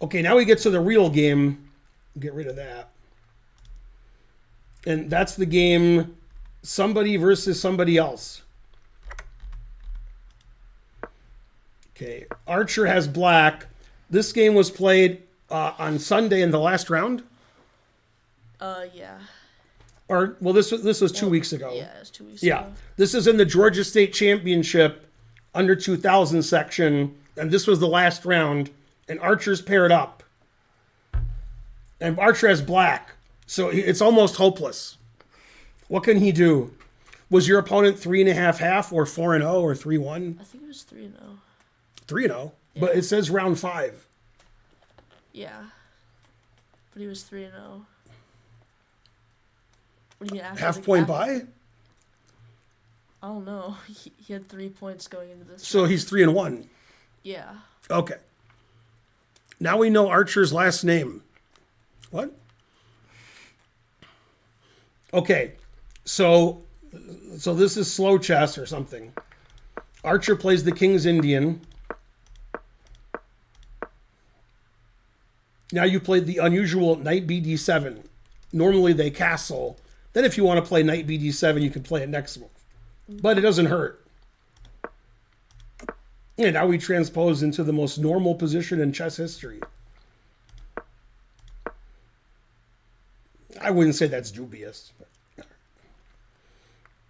Okay, now we get to the real game. Get rid of that. And that's the game somebody versus somebody else. Okay, Archer has black. This game was played on Sunday in the last round? Yeah. Or, well, this was 2 weeks ago. Yeah, it was 2 weeks ago. This is in the Georgia State Championship under 2000 section, and this was the last round, and Archer's paired up. And Archer has black, so it's almost hopeless. What can he do? Was your opponent 3.5 or 4-0 or 3-1? I think it was 3-0. 3-0, but it says round 5. Yeah. But he was 3-0. What do you mean after Half the point after- by? I don't know. He had 3 points going into this. So round. he's 3-1. Yeah. Okay. Now we know Archer's last name. What? Okay. So this is slow chess or something. Archer plays the King's Indian. Now you played the unusual knight bd7. Normally they castle. Then if you want to play knight bd7, you can play it next move. But it doesn't hurt. And now we transpose into the most normal position in chess history. I wouldn't say that's dubious. But...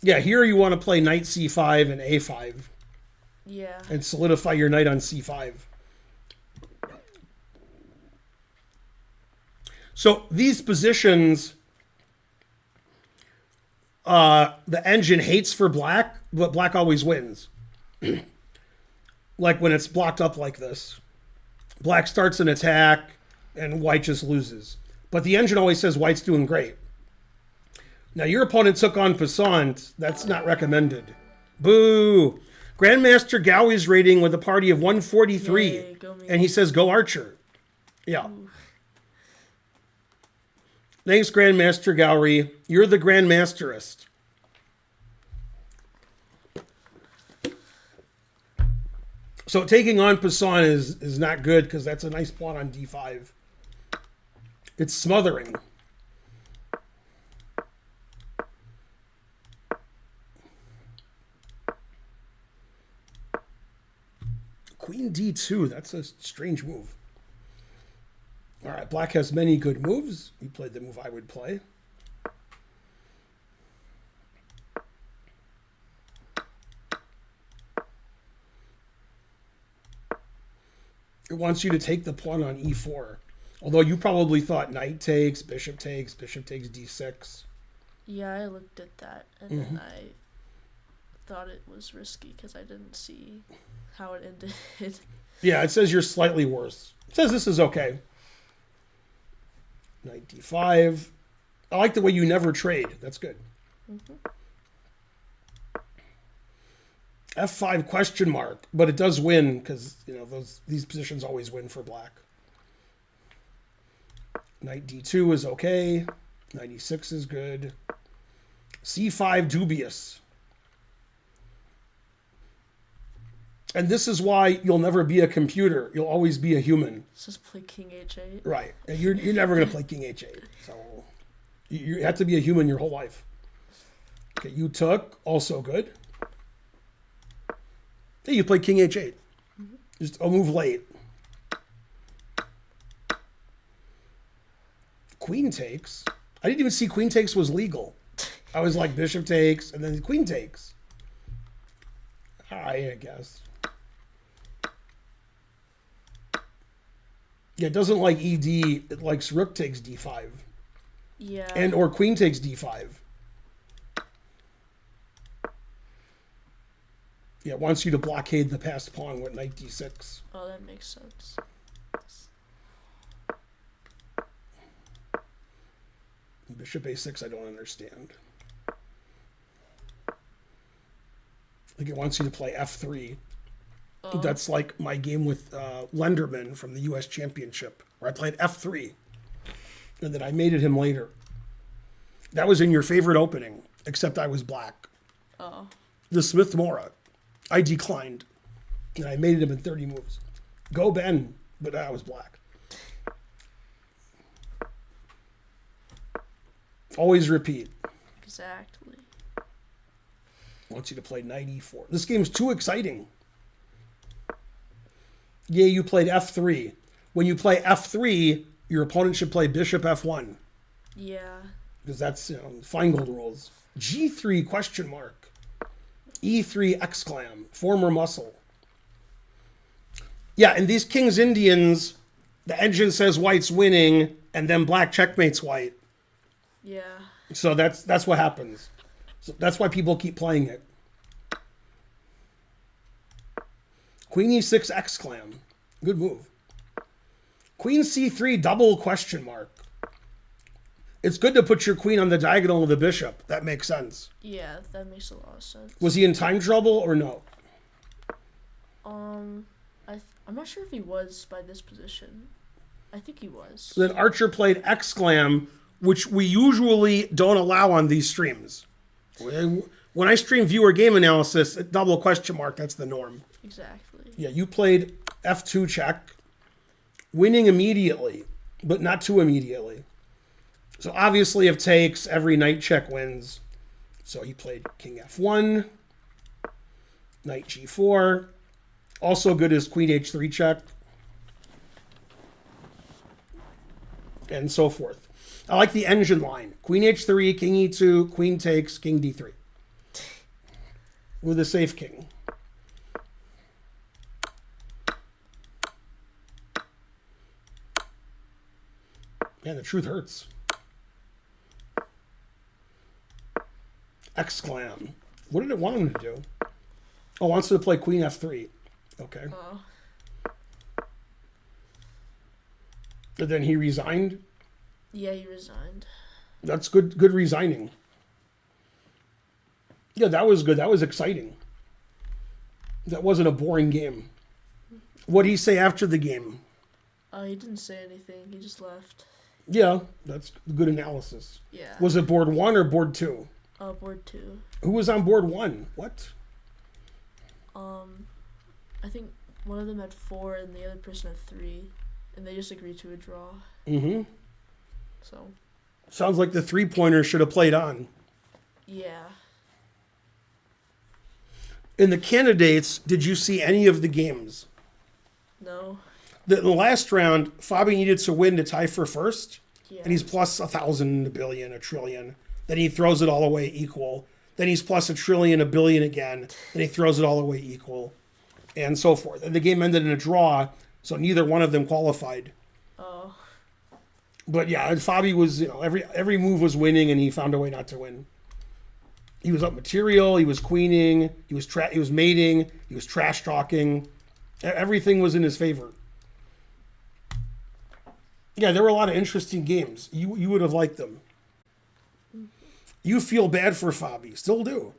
yeah, here you want to play knight c5 and a5. Yeah. And solidify your knight on c5. So these positions, the engine hates for black, but black always wins. Like when it's blocked up like this. Black starts an attack, and white just loses. But the engine always says white's doing great. Now your opponent took on Passant. That's not recommended. Boo! Grandmaster Gowie's rating with a party of 143. Yay, go me. And he says, go Archer. Yeah. Thanks, Grandmaster Gowrie. You're the Grandmasterist. So taking on Passant is not good because that's a nice pawn on d5. It's smothering. Queen d2, that's a strange move. All right, black has many good moves. He played the move I would play. It wants you to take the pawn on e4. Although you probably thought knight takes d6. Yeah, I looked at that and then I thought it was risky because I didn't see how it ended. Yeah, it says you're slightly worse. It says this is okay. Knight d5. I like the way you never trade. That's good. F5 question mark, but it does win because these positions always win for black. Knight d2 is okay. Knight e6 is good. c5 dubious. And this is why you'll never be a computer. You'll always be a human. Just play king h8. Right. And you're never going to play king h8. So you have to be a human your whole life. Okay, you took. Also good. Hey, you play king h8. Just a move late. Queen takes. I didn't even see queen takes was legal. I was like bishop takes and then queen takes. All right, I guess. Yeah, it doesn't like ED. It likes rook takes d5. Yeah. And or queen takes d5. Yeah, it wants you to blockade the passed pawn with knight d6. Oh, that makes sense. Bishop a6, I don't understand. Like it wants you to play f3. Oh. That's like my game with Lenderman from the U.S. Championship, where I played f3. And then I mated him later. That was in your favorite opening, except I was black. Oh. The Smith Mora. I declined. And I mated him in 30 moves. Go Ben, but I was black. Always repeat. Exactly. Wants you to play knight e4. This game's too exciting. Yeah, you played f3. When you play f3, your opponent should play bishop f1. Yeah. Because that's, Feingold rules. g3 question mark. e3 exclam. Former muscle. Yeah, and these King's Indians, the engine says white's winning, and then black checkmates white. Yeah. So that's what happens. So that's why people keep playing it. Queen e6 exclam. Good move. Queen c3 double question mark. It's good to put your queen on the diagonal of the bishop. That makes sense. Yeah, that makes a lot of sense. Was he in time trouble or no? I'm not sure if he was by this position. I think he was. So then Archer played exclam, which we usually don't allow on these streams. When I stream viewer game analysis, double question mark, that's the norm. Exactly. Yeah, you played f2 check, winning immediately, but not too immediately. So obviously if takes, every knight check wins. So he played king f1, knight g4. Also good is queen h3 check. And so forth. I like the engine line. Queen h3, king e2, queen takes, king d3. With a safe king. Man, the truth hurts. Exclam. What did it want him to do? Oh, it wants him to play queen f3. Okay. Oh. And then he resigned. Yeah, he resigned. That's good resigning. Yeah, that was good. That was exciting. That wasn't a boring game. What did he say after the game? He didn't say anything. He just left. Yeah, that's good analysis. Yeah. Was it board 1 or board 2? Board 2. Who was on board 1? What? I think one of them had 4 and the other person had 3. And they just agreed to a draw. Mm-hmm. So. Sounds like the 3-pointer should have played on. Yeah. In the candidates, did you see any of the games? No. The last round, Fabi needed to win to tie for first. Yeah. And he's plus 1,000, a billion, a trillion. Then he throws it all away equal. Then he's plus a trillion, a billion again. Then he throws it all away equal. And so forth. And the game ended in a draw, so neither one of them qualified. Oh. But yeah, Fabi was, every move was winning, and he found a way not to win. He was up material, he was queening, he was mating, he was trash talking. Everything was in his favor. Yeah, there were a lot of interesting games. You would have liked them. You feel bad for Fabi, still do.